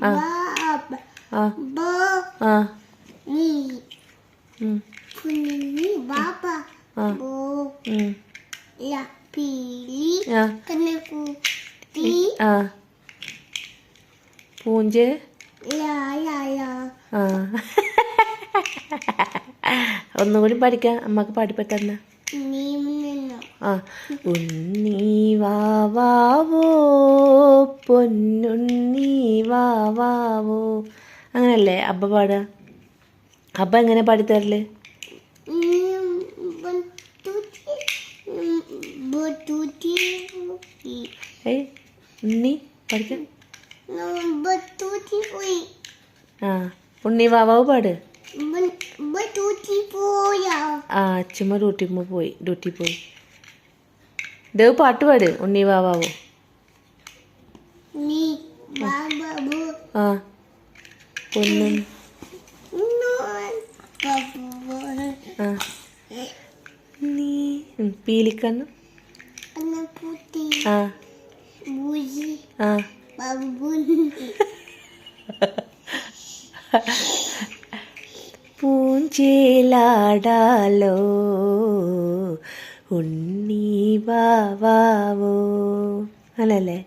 ആ ആ ആ പൂഞ്ച് ആ ഒന്നുകൂടി പഠിക്കാം അമ്മക്ക് പാടിപ്പറ്റന്ന ആ ഉണ്ണി വാവാവോ പൊന്നുണ്ണി വാവാവോ അങ്ങനല്ലേ അബ്ബ പാടുക അബ്ബ എങ്ങനെ പാടിത്തരല് ഏയ് ഉണ്ണി പഠിക്കാം ആ ഉണ്ണി വാവാവ് പാട് ആ അച്ഛമ്മ ഡ്യൂട്ടി പോയി ദേവ് പാട്ട് പാട് ഉണ്ണി വാവാവോ ആ പൊന്നും ആ നീ പീലിക്കണ്ണു ആ ആ പൂഞ്ചേലാടാലോ ഉണ്ണി വാവാവോ അങ്ങനല്ലേ